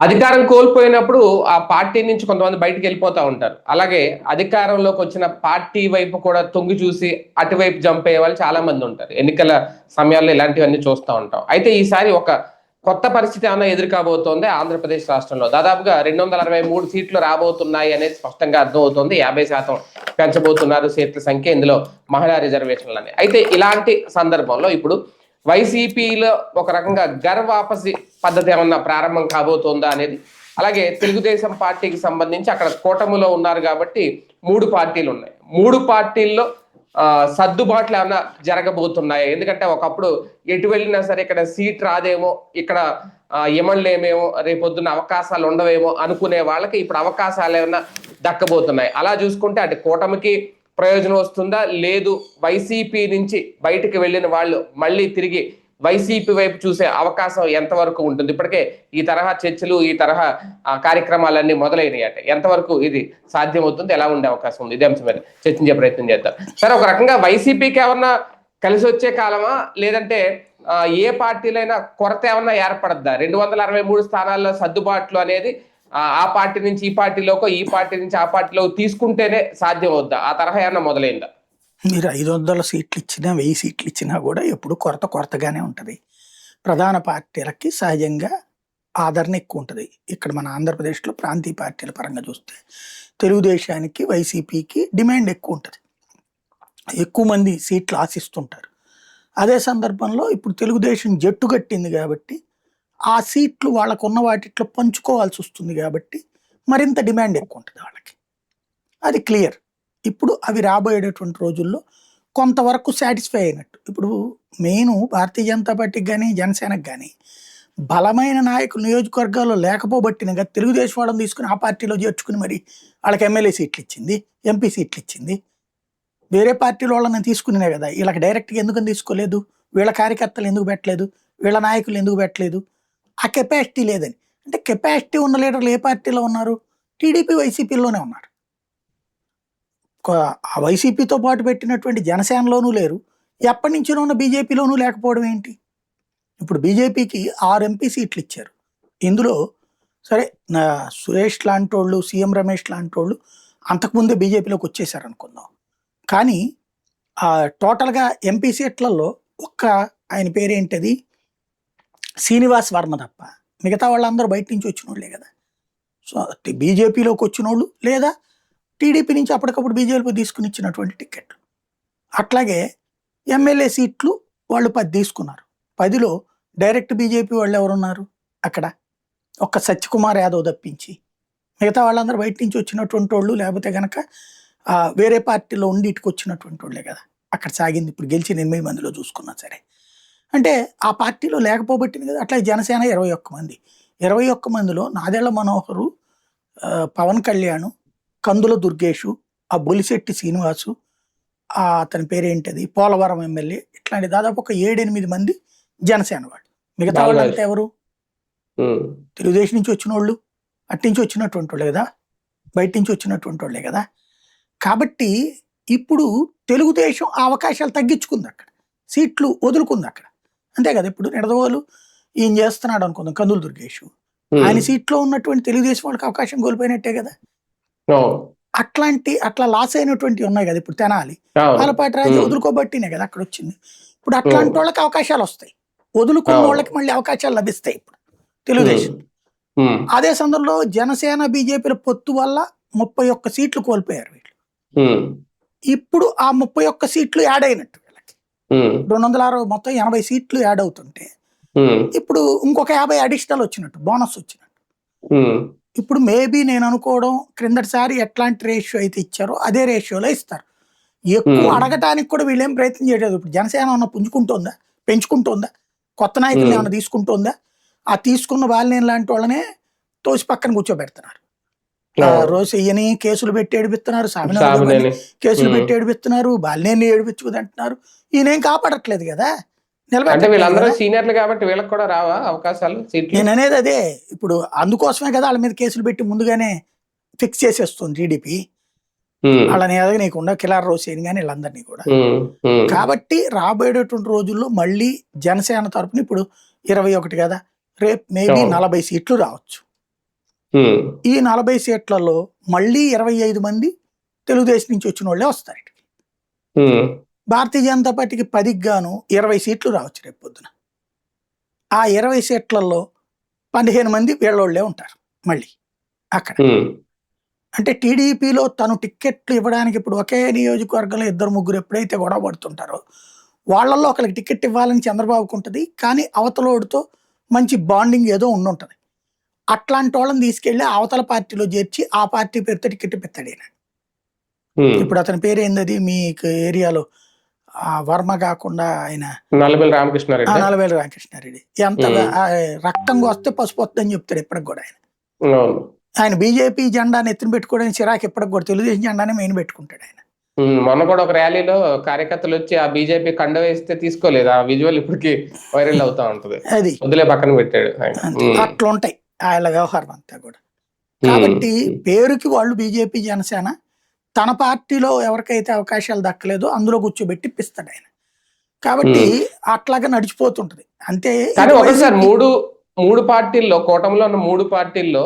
అధికారం కోల్పోయినప్పుడు ఆ పార్టీ నుంచి కొంతమంది బయటికి వెళ్ళిపోతా ఉంటారు. అలాగే అధికారంలోకి వచ్చిన పార్టీ వైపు కూడా తొంగి చూసి అటువైపు జంప్ అయ్యే వాళ్ళు చాలా మంది ఉంటారు. ఎన్నికల సమయాల్లో ఇలాంటివన్నీ చూస్తూ ఉంటాం. అయితే ఈసారి ఒక కొత్త పరిస్థితి ఏమైనా ఎదుర్కోబోతోంది ఆంధ్రప్రదేశ్ రాష్ట్రంలో. దాదాపుగా 263 సీట్లు రాబోతున్నాయి అనేది స్పష్టంగా అర్థమవుతోంది. 50% పెంచబోతున్నారు సీట్ల సంఖ్య, ఇందులో మహిళా రిజర్వేషన్లని. అయితే ఇలాంటి సందర్భంలో ఇప్పుడు వైసీపీలో ఒక రకంగా వాపసి పద్ధతి ఏమన్నా ప్రారంభం కాబోతోందా అనేది, అలాగే తెలుగుదేశం పార్టీకి సంబంధించి అక్కడ కూటమిలో ఉన్నారు కాబట్టి 3 పార్టీలు ఉన్నాయి. 3 పార్టీల్లో సర్దుబాట్లు ఏమన్నా జరగబోతున్నాయి. ఎందుకంటే ఒకప్పుడు ఎటు వెళ్ళినా సరే ఇక్కడ సీట్ రాదేమో, ఇక్కడ ఇమడలేమేమో, రేపొద్దున అవకాశాలు ఉండవేమో అనుకునే వాళ్ళకి ఇప్పుడు అవకాశాలు ఏమన్నా దక్కబోతున్నాయి. అలా చూసుకుంటే అటు కూటమికి ప్రయోజనం వస్తుందా, లేదు వైసీపీ నుంచి బయటకు వెళ్ళిన వాళ్ళు మళ్ళీ తిరిగి వైసీపీ వైపు చూసే అవకాశం ఎంతవరకు ఉంటుంది? ఇప్పటికే ఈ తరహా చర్చలు, ఈ తరహా కార్యక్రమాలన్నీ మొదలైనవి అంటే ఎంతవరకు ఇది సాధ్యమవుతుంది, ఎలా ఉండే అవకాశం ఉంది? ఇదే అంశం మీద చర్చించే ప్రయత్నం చేద్దాం. సరే, ఒక రకంగా వైసీపీకి ఏమన్నా కలిసి వచ్చే కాలమా, లేదంటే ఏ పార్టీలైనా కొరత ఏమన్నా ఏర్పడద్దా? 263 స్థానాల్లో సర్దుబాట్లు అనేది ఆ పార్టీ నుంచి ఈ పార్టీలోకో, ఈ పార్టీ నుంచి ఆ పార్టీలో తీసుకుంటేనే సాధ్యం అవుద్దా? ఆ తరహా ఏమన్నా మొదలైందా? మీరు 500 సీట్లు ఇచ్చినా 1000 సీట్లు ఇచ్చినా కూడా ఎప్పుడు కొరతగానే ఉంటుంది. ప్రధాన పార్టీలకి సహజంగా ఆదరణ ఎక్కువ ఉంటుంది. ఇక్కడ మన ఆంధ్రప్రదేశ్లో ప్రాంతీయ పార్టీల పరంగా చూస్తే తెలుగుదేశానికి, వైసీపీకి డిమాండ్ ఎక్కువ ఉంటుంది. ఎక్కువ మంది సీట్లు ఆశిస్తుంటారు. అదే సందర్భంలో ఇప్పుడు తెలుగుదేశం జట్టు కట్టింది కాబట్టి ఆ సీట్లు వాళ్ళకు ఉన్న వాటిట్లో పంచుకోవాల్సి వస్తుంది కాబట్టి మరింత డిమాండ్ ఎక్కువ ఉంటుంది వాళ్ళకి. అది క్లియర్. ఇప్పుడు అవి రాబోయేటటువంటి రోజుల్లో కొంతవరకు సాటిస్ఫై అయినట్టు. ఇప్పుడు మెయిన్ భారతీయ జనతా పార్టీకి కానీ, జనసేనకు కానీ బలమైన నాయకులు నియోజకవర్గాల్లో లేకపోబట్టినగా తెలుగుదేశం వాళ్ళని తీసుకుని ఆ పార్టీలో చేర్చుకుని మరి వాళ్ళకి ఎమ్మెల్యే సీట్లు ఇచ్చింది, ఎంపీ సీట్లు ఇచ్చింది. వేరే పార్టీల వాళ్ళని తీసుకునే కదా, వీళ్ళకి డైరెక్ట్గా ఎందుకని తీసుకోలేదు, వీళ్ళ కార్యకర్తలు ఎందుకు పెట్టలేదు, వీళ్ళ నాయకులు ఎందుకు పెట్టలేదు? ఆ కెపాసిటీ లేదని. అంటే కెపాసిటీ ఉన్న లీడర్లు ఏ పార్టీలో ఉన్నారు? టీడీపీ, వైసీపీలోనే ఉన్నారు. ఆ వైసీపీతో పాటు పెట్టినటువంటి జనసేనలోనూ లేరు, ఎప్పటి నుంచినో ఉన్న బీజేపీలోనూ లేకపోవడం ఏంటి? ఇప్పుడు బీజేపీకి 6 ఎంపీ సీట్లు ఇచ్చారు. ఇందులో సరే సురేష్ లాంటి వాళ్ళు, సీఎం రమేష్ లాంటి వాళ్ళు అంతకుముందే బీజేపీలోకి వచ్చేసారు అనుకుందాం. కానీ టోటల్గా ఎంపీ సీట్లలో ఒక్క ఆయన పేరేంటది, శ్రీనివాస్ వర్మ తప్ప మిగతా వాళ్ళందరూ బయట నుంచి వచ్చిన వాళ్ళే కదా. సో బీజేపీలోకి వచ్చిన వాళ్ళు లేదా టీడీపీ నుంచి అప్పటికప్పుడు బీజేపీ తీసుకుని ఇచ్చినటువంటి టికెట్లు. అట్లాగే ఎమ్మెల్యే సీట్లు వాళ్ళు 10 తీసుకున్నారు. 10లో డైరెక్ట్ బీజేపీ వాళ్ళు ఎవరున్నారు అక్కడ? ఒక్క సత్యకుమార్ యాదవ్ తప్పించి మిగతా వాళ్ళందరూ బయట నుంచి వచ్చినటువంటి వాళ్ళు, లేకపోతే కనుక వేరే పార్టీలో ఉండి ఇటుకు వచ్చినటువంటి వాళ్ళే కదా అక్కడ సాగింది. ఇప్పుడు గెలిచిన 8 మందిలో చూసుకున్నా సరే, అంటే ఆ పార్టీలో లేకపోబట్టింది కదా. అట్లా జనసేన 21 మంది. 21 మందిలో నాదెళ్ల మనోహరు, పవన్ కళ్యాణ్, కందుల దుర్గేషు, ఆ బొలిశెట్టి శ్రీనివాసు, అతని పేరేంటది, పోలవరం ఎమ్మెల్యే, ఇట్లాంటి దాదాపు ఒక 7-8 మంది జనసేన వాళ్ళు. మిగతా వాళ్ళంతా ఎవరు? తెలుగుదేశం నుంచి వచ్చిన వాళ్ళు, అట్నుంచి వచ్చినటువంటి వాళ్ళే కదా, బయట నుంచి వచ్చినటువంటి వాళ్ళే కదా. కాబట్టి ఇప్పుడు తెలుగుదేశం ఆ అవకాశాలు తగ్గించుకుంది, అక్కడ సీట్లు వదులుకుంది అక్కడ, అంతే కదా. ఇప్పుడు నిడదవోలు ఈయన చేస్తున్నాడు అనుకుందాం, కందుల దుర్గేష్, ఆయన సీట్లో ఉన్నటువంటి తెలుగుదేశం వాళ్ళకి అవకాశం కోల్పోయినట్టే కదా. అట్లా లాస్ అయినటువంటివి ఉన్నాయి కదా. ఇప్పుడు తెనాలి, ఆలపాటి రాజు వదులుకోబట్టినే కదా అక్కడ వచ్చింది. ఇప్పుడు అట్లాంటి వాళ్ళకి అవకాశాలు వస్తాయి, వదులుకున్న వాళ్ళకి మళ్ళీ అవకాశాలు లభిస్తాయి ఇప్పుడు తెలుగుదేశం. అదే సందర్భంలో జనసేన బీజేపీల పొత్తు వల్ల 31 సీట్లు కోల్పోయారు వీళ్ళు. ఇప్పుడు ఆ 31 సీట్లు యాడ్ అయినట్టు వీళ్ళకి 260, మొత్తం 80 సీట్లు యాడ్ అవుతుంటే ఇప్పుడు ఇంకొక 50 అడిషనల్ వచ్చినట్టు, బోనస్ వచ్చినట్టు. ఇప్పుడు మేబీ నేను అనుకోవడం, క్రిందటిసారి ఎట్లాంటి రేషియో అయితే ఇచ్చారో అదే రేషియోలో ఇస్తారు. ఎక్కువ అడగటానికి కూడా వీళ్ళేం ప్రయత్నం చేయలేదు. ఇప్పుడు జనసేన ఏమన్నా పుంజుకుంటుందా, పెంచుకుంటుందా, కొత్త నాయకుల్ని ఏమన్నా తీసుకుంటుందా? ఆ తీసుకున్న బాలినేని లాంటి వాళ్ళనే తోసి పక్కన కూర్చోబెడుతున్నారు. రోజు ఈయని కేసులు పెట్టి ఏడిపిస్తున్నారు, సామినేని కేసులు పెట్టి ఏడిపిస్తున్నారు, బాలినేని ఏడిపించుకుంటున్నారు. ఈయనేం కాపాడట్లేదు కదా, సీనియర్లు కాబట్టి వీళ్ళకి కూడా రావా అవకాశాలు? నేను అనేది అదే. ఇప్పుడు అందుకోసమే కదా వాళ్ళ మీద కేసులు పెట్టి ముందుగానే ఫిక్స్ చేసేస్తుంది టీడీపీ. వాళ్ళని ఎదగనీయకుండా కిలార్ రోసేని కానీ వీళ్ళందరినీ కూడా. కాబట్టి రాబోయేటటువంటి రోజుల్లో మళ్ళీ జనసేన తరపున ఇప్పుడు 21 కదా, రేపు మేబీ 40 సీట్లు రావచ్చు. ఉమ్, ఈ 40 సీట్లలో మళ్ళీ 25 మంది తెలుగుదేశం నుంచి వచ్చిన వాళ్ళే వస్తారు ఇక్కడికి. ఉమ్, భారతీయ జనతా పార్టీకి 10కి గాను 20 సీట్లు రావచ్చు రేపు పొద్దున. ఆ 20 సీట్లలో 15 మంది వీళ్ళోళ్ళే ఉంటారు మళ్ళీ అక్కడ. ఉమ్, అంటే టీడీపీలో తను టిక్కెట్లు ఇవ్వడానికి ఇప్పుడు ఒకే నియోజకవర్గంలో 2-3 ఎప్పుడైతే గొడవ పడుతుంటారో వాళ్ళల్లో ఒకరికి టికెట్ ఇవ్వాలని చంద్రబాబుకు ఉంటుంది, కానీ అవతలోడితో మంచి బాండింగ్ ఏదో ఉండుంటది. అట్లాంటి వాళ్ళని తీసుకెళ్లి అవతల పార్టీలో చేర్చి ఆ పార్టీ పేరుతో టికెట్ పెడతాడు ఈయన. ఉమ్. ఇప్పుడు అతని పేరు ఏందది మీకు ఏరియాలో, వర్మ కాకుండా ఆయన నల్లబెల్లి రామకృష్ణారెడ్డి. నల్లవేల రామకృష్ణారెడ్డి. ఎంత రక్తం వస్తే పసుపు వస్తుందని చెప్తాడు ఎప్పటికి కూడా ఆయన. అవును. ఆయన బీజేపీ జెండాని ఎత్తున పెట్టుకోవడానికి చిరాకు ఎప్పటికి కూడా తెలుగుదేశం జెండానే మెయిన్ పెట్టుకుంటాడు ఆయన. మొన్న కూడా ఒక ర్యాలీలో కార్యకర్తలు వచ్చి ఆ బీజేపీ కండ వేస్తే తీసుకోలేదు. ఆ విజువల్ ఇప్పటికి వైరల్ అవుతా ఉంటది. అది వదిలే పక్కన పెట్టాడు ఆయన. అంతే, అట్లుంటాయి వాళ్ళ వ్యవహారం అంతా కూడా. కాబట్టి పేరుకి వాళ్ళు బీజేపీ జనసేన తన పార్టీలో ఎవరికైతే అవకాశాలు దక్కలేదో అందులో కూర్చోబెట్టి ఇప్పిస్తాడు ఆయన. కాబట్టి అట్లాగా నడిచిపోతుంటది అంతే. కానీ ఒకసారి మూడు పార్టీల్లో, కూటమిలో ఉన్న 3 పార్టీల్లో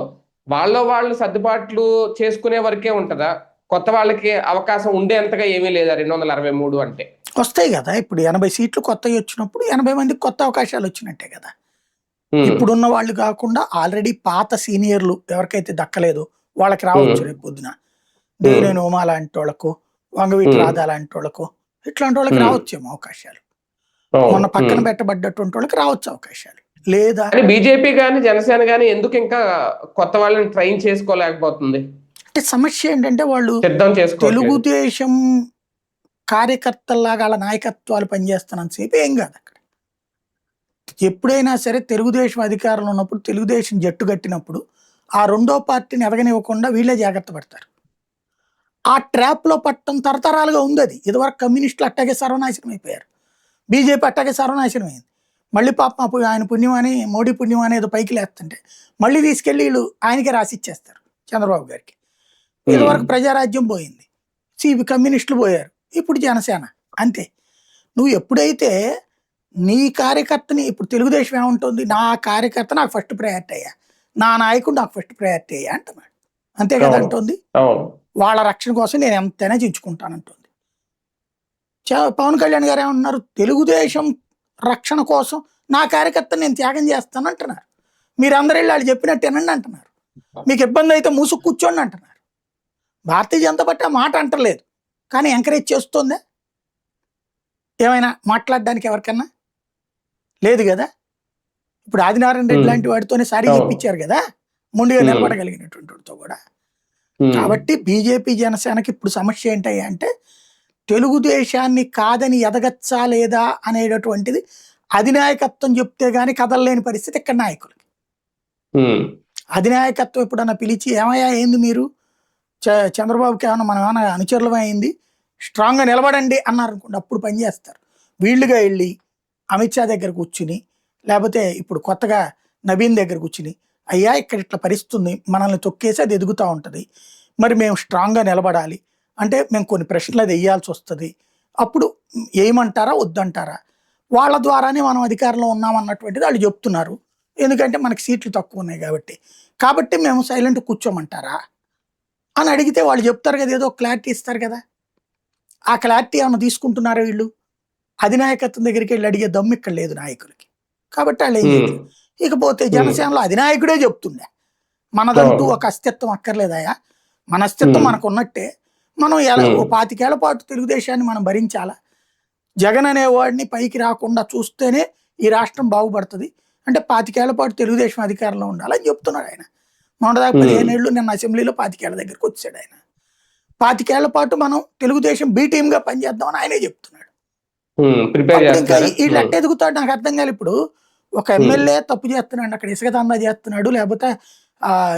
వాళ్ళు సర్దుబాట్లు చేసుకునే వరకే ఉంటదా? కొత్త వాళ్ళకి అవకాశం ఉండేంతగా ఏమీ లేదా 263 అంటే? వస్తాయి కదా. ఇప్పుడు 80 సీట్లు కొత్తవి వచ్చినప్పుడు 80 మందికి కొత్త అవకాశాలు వచ్చినట్టే కదా. ఇప్పుడున్న వాళ్ళు కాకుండా ఆల్రెడీ పాత సీనియర్లు ఎవరికైతే దక్కలేదో వాళ్ళకి రావచ్చు రేపు పొద్దున. దేవినేని ఉమా లాంటి వాళ్ళకు, వంగవీటి రాధా లాంటి వాళ్ళకు, ఇట్లాంటి వాళ్ళకి రావచ్చేమో అవకాశాలు. మొన్న పక్కన పెట్టబడ్డటువంటి వాళ్ళకి రావచ్చు అవకాశాలు. లేదా బీజేపీ గాని జనసేన గాని ఎందుకు ఇంకా కొత్త వాళ్ళని ట్రైన్ చేసుకోలేకపోతుంది? అంటే సమస్య ఏంటంటే వాళ్ళు తెలుగుదేశం కార్యకర్తల్లాగా వాళ్ళ నాయకత్వాలు పనిచేస్తున్నంత సేపు ఏం కాదు అక్కడ. ఎప్పుడైనా సరే తెలుగుదేశం అధికారంలో ఉన్నప్పుడు, తెలుగుదేశం జట్టు కట్టినప్పుడు ఆ రెండో పార్టీని ఎదగనివ్వకుండా వీళ్ళే జాగ్రత్త పడతారు. ఆ ట్రాప్లో పట్టడం తరతరాలుగా ఉంది. అది ఇదివరకు కమ్యూనిస్టులు అట్టాగే సర్వనాశనం అయిపోయారు, బీజేపీ అట్టాగే సర్వనాశనం అయింది. మళ్ళీ పాపం ఆయన పుణ్యమని, మోడీ పుణ్యమని ఏదో పైకి లేస్తుంటే మళ్ళీ తీసుకెళ్ళి వీళ్ళు ఆయనకే రాసి ఇచ్చేస్తారు చంద్రబాబు గారికి. ఇదివరకు ప్రజారాజ్యం పోయింది, కమ్యూనిస్టులు పోయారు, ఇప్పుడు జనసేన. అంతే. నువ్వు ఎప్పుడైతే నీ కార్యకర్తని, ఇప్పుడు తెలుగుదేశం ఏముంటుంది, నా కార్యకర్త నాకు ఫస్ట్ ప్రయారిటీ అయ్యా, నా నాయకుడు నాకు ఫస్ట్ ప్రయారిటీ అయ్యా అంటున్నాడు. అంతే కదా అంటుంది. వాళ్ళ రక్షణ కోసం నేను ఎంతైనా చించుకుంటానంటుంది. పవన్ కళ్యాణ్ గారు ఏమంటున్నారు, తెలుగుదేశం రక్షణ కోసం నా కార్యకర్తను నేను త్యాగం చేస్తాను అంటున్నారు. మీరందరూ వెళ్ళి వాళ్ళు చెప్పినట్టు వినండి అంటున్నారు. మీకు ఇబ్బంది అయితే మూసుకు కూర్చోండి అంటున్నారు. భారతీయ జనతా పార్టీ ఆ మాట అంటలేదు, కానీ ఎంకరేజ్ చేస్తుందా ఏమైనా మాట్లాడడానికి? ఎవరికన్నా లేదు కదా. ఇప్పుడు ఆదినారాయణ రెడ్డి లాంటి వాడితోనే సారీ చెప్పించారు కదా, ముందుగా నిలబడగలిగినటువంటి వాడితో కూడా. కాబట్టి బీజేపీ జనసేనకి ఇప్పుడు సమస్య ఏంటి అంటే తెలుగుదేశాన్ని కాదని ఎదగచ్చా లేదా అనేటటువంటిది అధినాయకత్వం చెప్తే గానీ కదలలేని పరిస్థితి ఇక్కడ నాయకులకి. అధినాయకత్వం ఎప్పుడన్నా పిలిచి ఏమయ్యా ఏంది మీరు చంద్రబాబుకి ఏమన్నా మనం ఏమైనా అనుచరులం అయింది, స్ట్రాంగ్గా నిలబడండి అన్నారు అనుకోండి, అప్పుడు పనిచేస్తారు. వీళ్ళుగా వెళ్ళి అమిత్ షా దగ్గర కూర్చుని, లేకపోతే ఇప్పుడు కొత్తగా నవీన్ దగ్గర కూర్చుని, అయ్యా ఇక్కడ ఇట్లా పరిస్థితుంది, మనల్ని తొక్కేసి అది ఎదుగుతూ ఉంటుంది, మరి మేము స్ట్రాంగ్గా నిలబడాలి అంటే మేము కొన్ని ప్రశ్నలు అది వేయాల్సి వస్తుంది, అప్పుడు ఏమంటారా వద్దంటారా, వాళ్ళ ద్వారానే మనం అధికారంలో ఉన్నామన్నటువంటిది వాళ్ళు చెప్తున్నారు. ఎందుకంటే మనకి సీట్లు తక్కువ ఉన్నాయి కాబట్టి మేము సైలెంట్ కూర్చోమంటారా అని అడిగితే వాళ్ళు చెప్తారు కదా, ఏదో క్లారిటీ ఇస్తారు కదా. ఆ క్లారిటీ ఏమైనా తీసుకుంటున్నారా వీళ్ళు? అధినాయకత్వం దగ్గరికి వెళ్ళి అడిగే దమ్ము ఇక్కడ లేదు నాయకులకి. కాబట్టి వాళ్ళు ఏం చేయాలి. ఇకపోతే జనసేనలో అధినాయకుడే చెప్తుండే మనదంటూ ఒక అస్తిత్వం అక్కర్లేదయా, మన అస్తిత్వం మనకు ఉన్నట్టే, మనం ఎలా 25 ఏళ్ల పాటు తెలుగుదేశాన్ని మనం భరించాలా, జగన్ అనేవాడిని పైకి రాకుండా చూస్తేనే ఈ రాష్ట్రం బాగుపడుతుంది అంటే 25 ఏళ్ల పాటు తెలుగుదేశం అధికారంలో ఉండాలని చెప్తున్నాడు ఆయన. మొన్నదాకా 15 ఏళ్ళు నిన్న అసెంబ్లీలో 25 ఏళ్ల దగ్గరికి వచ్చాడు ఆయన. 25 ఏళ్ల పాటు మనం తెలుగుదేశం బి టీమ్ గా పనిచేద్దామని ఆయనే చెప్తున్నాడు. ఇంకా వీళ్ళు ఎట్ట ఎదుగుతాడు నాకు అర్థం కాదు. ఇప్పుడు ఒక ఎమ్మెల్యే తప్పు చేస్తున్నాడు, అక్కడ ఇసుక దందా చేస్తున్నాడు, లేకపోతే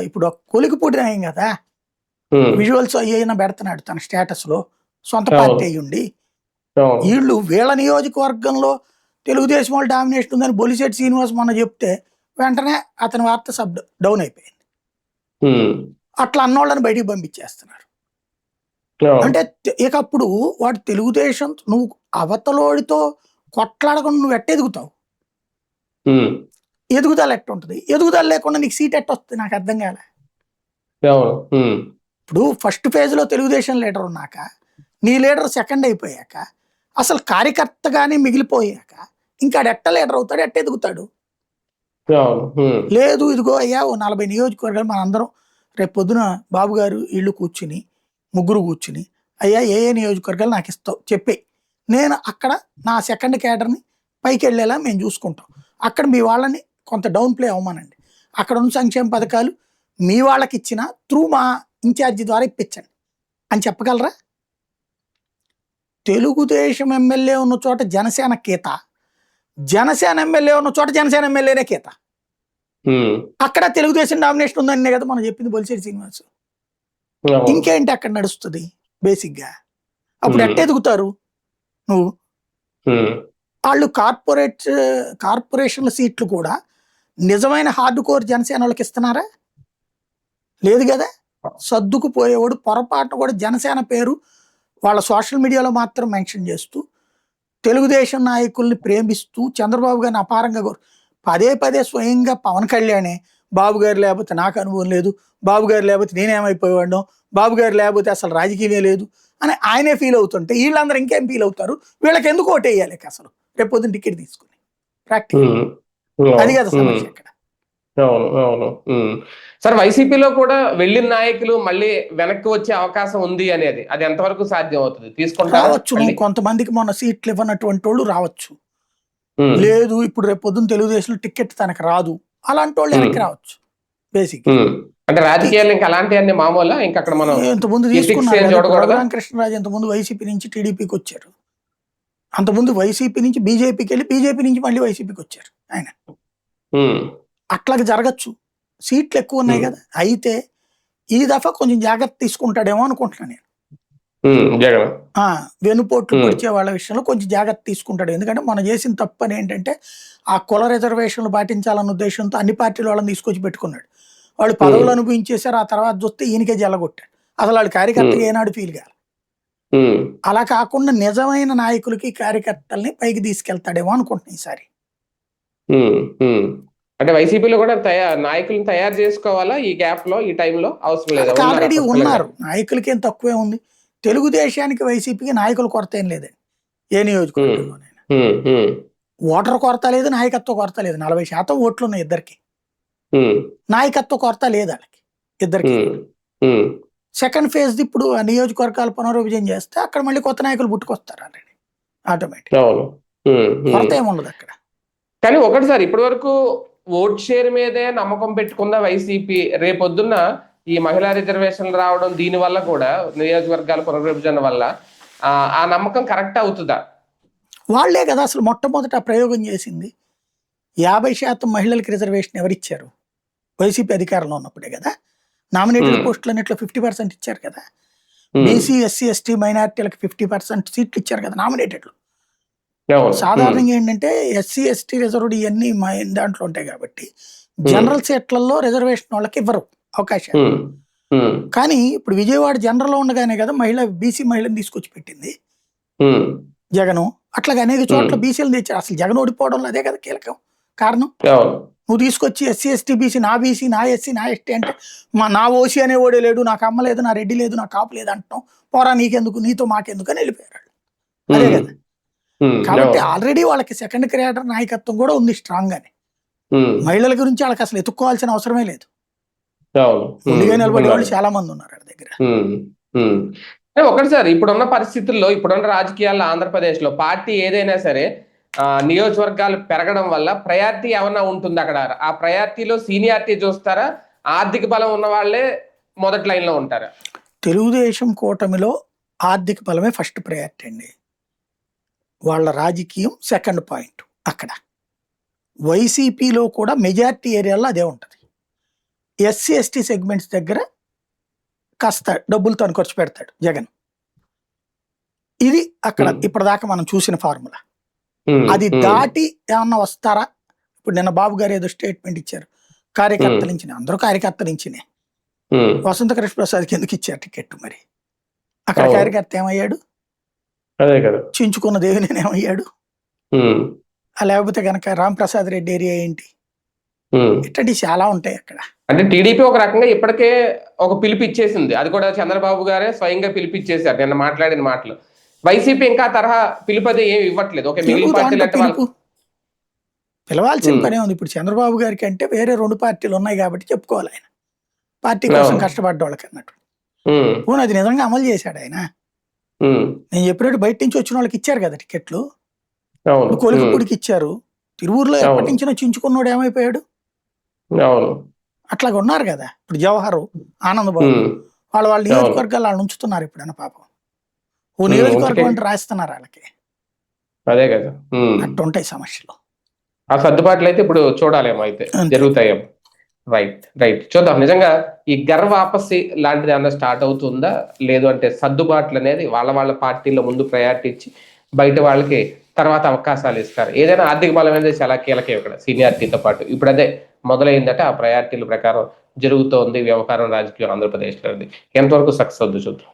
ఇప్పుడు కొలికిపూడి నాయం కదా విజువల్స్ అయ్యైనా పెడుతున్నాడు తన స్టేటస్ లో, సొంత పార్టీ అయ్యుండి. వీళ్ళు వీళ్ళ నియోజకవర్గంలో తెలుగుదేశం వాళ్ళు డామినేషన్ ఉందని బొలిశెట్టి శ్రీనివాస్ మొన్న చెప్తే వెంటనే అతని వార్త డౌన్ అయిపోయింది. అట్లా అన్నోళ్ళని బయటికి పంపించేస్తున్నారు. అంటే ఇక అప్పుడు వాడు తెలుగుదేశం, నువ్వు అవతలోడితో కొట్లాడకుండా నువ్వు ఎట్ట ఎదుగుతావు? ఎదుగుదల ఎట్ట ఉంటుంది? ఎదుగుదల లేకుండా నీకు సీట్ ఎట్ట వస్తుంది? నాకు అర్థం కాలే. అవును. ఇప్పుడు ఫస్ట్ ఫేజ్లో తెలుగుదేశం లీడర్ ఉన్నాక నీ లీడర్ సెకండ్ అయిపోయాక అసలు కార్యకర్తగానే మిగిలిపోయాక ఇంకా ఎట్ట లీడర్ అవుతాడు, ఎట్ట ఎదుగుతాడు? అవును. లేదు ఇదిగో అయ్యా ఓ 40 నియోజకవర్గాలు మనందరం రేపు పొద్దున బాబు గారు ఇళ్ళు కూర్చుని ముగ్గురు కూర్చుని అయ్యా ఏ ఏ నియోజకవర్గాలు నాకు ఇస్తావు చెప్పే, నేను అక్కడ నా సెకండ్ క్యాడర్ని పైకి వెళ్ళేలా మేము చూసుకుంటాం, అక్కడ మీ వాళ్ళని కొంత డౌన్ ప్లే అవ్వమానండి, అక్కడ ఉన్న సంక్షేమ పథకాలు మీ వాళ్ళకి ఇచ్చిన త్రూ మా ఇన్ఛార్జి ద్వారా ఇప్పించండి అని చెప్పగలరా? తెలుగుదేశం ఎమ్మెల్యే ఉన్న చోట జనసేన కేత, జనసేన ఎమ్మెల్యే ఉన్న చోట జనసేన ఎమ్మెల్యేనే కేత. అక్కడ తెలుగుదేశం డామినేషన్ ఉందనే కదా మనం చెప్పింది బొలిశెట్టి శ్రీనివాస్. ఇంకేంటి అక్కడ నడుస్తుంది బేసిక్గా? అప్పుడు ఎట్ట ఎదుగుతారు నువ్వు? వాళ్ళు కార్పొరేషన్ల సీట్లు కూడా నిజమైన హార్డ్ కోర్ జనసేన వాళ్ళకి ఇస్తున్నారా? లేదు కదా. సర్దుకుపోయేవాడు పొరపాటున కూడా జనసేన పేరు వాళ్ళ సోషల్ మీడియాలో మాత్రం మెన్షన్ చేస్తూ తెలుగుదేశం నాయకుల్ని ప్రేమిస్తూ చంద్రబాబు గారిని అపారంగా పదే పదే స్వయంగా పవన్ కళ్యాణే బాబు గారు లేకపోతే నాకు అనుభవం లేదు, బాబు గారు లేకపోతే నేనేమైపోయాడు, బాబు గారు లేకపోతే అసలు రాజకీయమే లేదు అని ఆయనే ఫీల్ అవుతుంటే వీళ్ళందరూ ఇంకేం ఫీల్ అవుతారు? వీళ్ళకి ఎందుకు ఓటేయాలి అసలు రేపు పొద్దున్న టికెట్ తీసుకుని? ప్రాక్టికల్ అది కదా సమస్య ఇక్కడ. అవును. అవును. సార్, వైసీపీలో కూడా వెళ్ళిన నాయకులు మళ్ళీ వెనక్కి వచ్చే అవకాశం ఉంది అనేది, అది ఎంతవరకు సాధ్యం అవుతుంది? తీసుకుంటారా? రావచ్చు, కొంతమందికి మొన్న సీట్లు ఇవ్వనటువంటి వాళ్ళు రావచ్చు. లేదు ఇప్పుడు రేపు పొద్దున్న తెలుగుదేశంలో టికెట్ తనకు రాదు అలాంటి వాళ్ళు వెనక్కి రావచ్చు. బేసిక్ అంటే రాజకీయాలు ఇంకా అలాంటివన్నీ మామూలు. ఇంకా అక్కడ మనం ఇంతకుముందు తీసుకున్నారు రఘురామకృష్ణరాజు, ఇంతకుముందు వైసీపీ నుంచి టీడీపీకి వచ్చారు, అంతకుముందు వైసీపీ నుంచి బీజేపీకి వెళ్ళి బీజేపీ నుంచి మళ్ళీ వైసీపీకి వచ్చారు ఆయన. అట్లాగే జరగచ్చు, సీట్లు ఎక్కువ ఉన్నాయి కదా. అయితే ఈ దఫా కొంచెం జాగ్రత్త తీసుకుంటాడేమో అనుకుంటున్నాను నేను. వెనుపోట్లు పొడిచే వాళ్ళ విషయంలో కొంచెం జాగ్రత్త తీసుకుంటాడు. ఎందుకంటే మనం చేసిన తప్పు అని ఏంటంటే ఆ కుల రిజర్వేషన్లు పాటించాలన్న ఉద్దేశంతో అన్ని పార్టీల వాళ్ళని తీసుకొచ్చి పెట్టుకున్నాడు. వాళ్ళు పదవులు అనుభవించేశారు, ఆ తర్వాత చూస్తే ఈయనకే జల్లగొట్టాడు. అసలు వాళ్ళు కార్యకర్తగా ఏనాడు ఫీల్ కాదు. అలా కాకుండా నిజమైన నాయకులకి కార్యకర్తల్ని పైకి తీసుకెళ్తాడేమో అనుకుంటున్నాను ఈసారి. అంటే వైసీపీలో కూడా నాయకులను తయారు చేసుకోవాలా ఈ గ్యాప్ లో, ఈ టైంలో? అవసరం లేదు, ఆల్రెడీ ఉన్నారు నాయకులకి. ఏం తక్కువే ఉంది. తెలుగుదేశానికి వైసీపీకి నాయకుల కొరత ఏం లేదండి ఏ నియోజకవర్గంలోనైనా. ఓటర్ కొరత లేదు, నాయకత్వ కొరత లేదు. 40% ఓట్లు ఉన్నాయి ఇద్దరికి, నాయకత్వ కొరత లేదు వాళ్ళకి ఇద్దరికి. సెకండ్ ఫేజ్ ఇప్పుడు ఆ నియోజకవర్గాలు పునర్విభజన చేస్తే అక్కడ మళ్ళీ కొత్త నాయకులు పుట్టుకొస్తారు ఆల్రెడీ ఆటోమేటిక్. కొరత ఏముండదు అక్కడ. కానీ ఒకటి సార్, ఇప్పటి వరకు ఓట్ షేర్ మీదే నమ్మకం పెట్టుకుందా వైసీపీ. రేపొద్దున్న ఈ మహిళా రిజర్వేషన్లు రావడం, దీని వల్ల కూడా నియోజకవర్గాల పునర్విభజన వల్ల ఆ నమ్మకం కరెక్ట్ అవుతుందా? వాళ్లే కదా అసలు మొట్టమొదట ప్రయోగం చేసింది. 50% మహిళలకు రిజర్వేషన్ ఎవరిచ్చారు? వైసీపీ అధికారంలో ఉన్నప్పుడే కదా. నామినేటెడ్ పోస్టులు అన్నిట్లో 50% ఇచ్చారు కదా. బీసీ, ఎస్సీ, ఎస్టీ, మైనారిటీలకు 50% సీట్లు ఇచ్చారు కదా నామినేటెడ్లు. సాధారణంగా ఏంటంటే ఎస్సీ, ఎస్టీ రిజర్వ్డ్ ఇవన్నీ దాంట్లో ఉంటాయి కాబట్టి జనరల్ సీట్లలో రిజర్వేషన్ వాళ్ళకి ఇవ్వరు అవకాశాలు. కానీ ఇప్పుడు విజయవాడ జనరల్ ఉండగానే కదా బీసీ మహిళని తీసుకొచ్చి పెట్టింది జగను. అట్లాగే అనేక చోట్ల బీసీలు తెచ్చారు. అసలు జగన్ ఓడిపోవడంలో అదే కదా కీలకం కారణం. నువ్వు తీసుకొచ్చి ఎస్సీ, ఎస్టీ, బీసీ, నా ఎస్సీ, నా ఎస్టీ అంటే నా ఓసీ అనే ఓడే లేడు, నాకు అమ్మ లేదు, నా రెడ్డి లేదు, నా కాపు లేదు అంటాం. పోరా నీకెందుకు, నీతో మాకెందుకు అని వెళ్ళిపోయారు. అదే కదా. కాబట్టి ఆల్రెడీ వాళ్ళకి సెకండ్ క్రియేటర్ నాయకత్వం కూడా ఉంది స్ట్రాంగ్ గానే. మహిళల గురించి వాళ్ళకి అసలు ఎత్తుక్కోవాల్సిన అవసరమే లేదు. ముందుగా నిలబడే వాళ్ళు చాలా మంది ఉన్నారు వాళ్ళ దగ్గర. ఒకటి సార్, ఇప్పుడున్న పరిస్థితుల్లో, ఇప్పుడున్న రాజకీయాల్లో ఆంధ్రప్రదేశ్ లో పార్టీ ఏదైనా సరే నియోజకవర్గాలు పెరగడం వల్ల ప్రయారిటీ ఏమన్నా ఉంటుంది అక్కడ? ఆ ప్రయారిటీలో సీనియారిటీ చూస్తారా? ఆర్థిక బలం ఉన్న వాళ్ళే మొదటి లైన్ లో ఉంటారా? తెలుగుదేశం కూటమిలో ఆర్థిక బలమే ఫస్ట్ ప్రయారిటీ అండి. వాళ్ళ రాజకీయం సెకండ్ పాయింట్. అక్కడ వైసీపీలో కూడా మెజారిటీ ఏరియాలో అదే ఉంటుంది. ఎస్సీ, ఎస్టీ సెగ్మెంట్స్ దగ్గర కాస్త డబ్బులు తను ఖర్చు పెడతాడు జగన్. ఇది అక్కడ ఇప్పటిదాకా మనం చూసిన ఫార్ములా. అది దాటి ఏమన్నా వస్తారా? ఇప్పుడు నిన్న బాబు గారు ఏదో స్టేట్మెంట్ ఇచ్చారు, కార్యకర్తల నుంచి. అందరూ కార్యకర్తల నుంచినే. వసంత కృష్ణ ప్రసాద్కి ఎందుకు ఇచ్చారు టికెట్ మరి? అక్కడ కార్యకర్త ఏమయ్యాడు? చించుకున్న దేవినేని ఏమయ్యాడు? లేకపోతే కనుక రాంప్రసాద్ రెడ్డి ఏరియా ఏంటి? ఇట్లాంటివి చాలా ఉంటాయి అక్కడ. అంటే టీడీపీ ఒక రకంగా ఇప్పటికే ఒక పిలుపు ఇచ్చేసింది. అది కూడా చంద్రబాబు గారే స్వయంగా పిలుపు ఇచ్చేశారు నిన్న మాట్లాడిన మాటలు. వైసీపీ ఇంకా ఆ తరహా పిలుపు అది ఏమి ఇవ్వట్లేదు. ఓకే, మిగిలిన ఎవరు పార్టీలు దాంట్లో అంటే పిలుపు పిలవాల్సిన ఉమ్, పనే ఉంది. ఇప్పుడు చంద్రబాబు గారికి అంటే వేరే 2 పార్టీలు ఉన్నాయి కాబట్టి చెప్పుకోవాలి ఆయన. పార్టీ కోసం అవును. కష్టపడ్డ వాళ్ళకి అన్నట్టు. ఉమ్, పోనీ అది నిజంగా అమలు చేశాడు ఆయన. ఉమ్, నేను చెప్పినట్టు బయట నుంచి వచ్చిన వాళ్ళకి ఇచ్చారు కదా టికెట్లు. అవును. ఇప్పుడు కొలికపూడికి ఇచ్చారు. తిరువూరులో ఎప్పటి అవును. నుంచినో చించుకున్నోడు ఏమైపోయాడు? అవును. అట్లాగ ఉన్నారు కదా. ఇప్పుడు జవహర్, ఆనందబాబు ఉమ్, వాళ్ళ అవును. నియోజకవర్గాలు వాళ్ళని ఉంచుతున్నారు ఇప్పుడైనా పాపం. ఓ ఉంచకే నియోజకవర్గం అంటే రాస్తున్నారు వాళ్ళకి. అదే కదా. అట్టుంటాయి సమస్యలు. ఆ సర్దుబాట్లు అయితే ఇప్పుడు చూడాలేమో, అయితే అంతే. జరుగుతాయేమో. రైట్, రైట్, చూద్దాం. నిజంగా ఈ వాపసి లాంటిది ఏమన్నా స్టార్ట్ అవుతుందా, లేదు అంటే సర్దుబాట్లు అనేది వాళ్ళ పార్టీలో ముందు ప్రయారిటీ ఇచ్చి బయట వాళ్ళకి తర్వాత అవకాశాలు ఇస్తారు. ఏదైనా ఆర్థిక బలం అనేది చాలా కీలకం ఇక్కడ, సీనియారిటీతో పాటు. ఇప్పుడు అదే మొదలైందట, ఆ ప్రయారిటీల ప్రకారం జరుగుతోంది వ్యవహారం, రాజకీయం ఆంధ్రప్రదేశ్లో. ఎంతవరకు సక్సెస్ అవుద్దు చూద్దాం.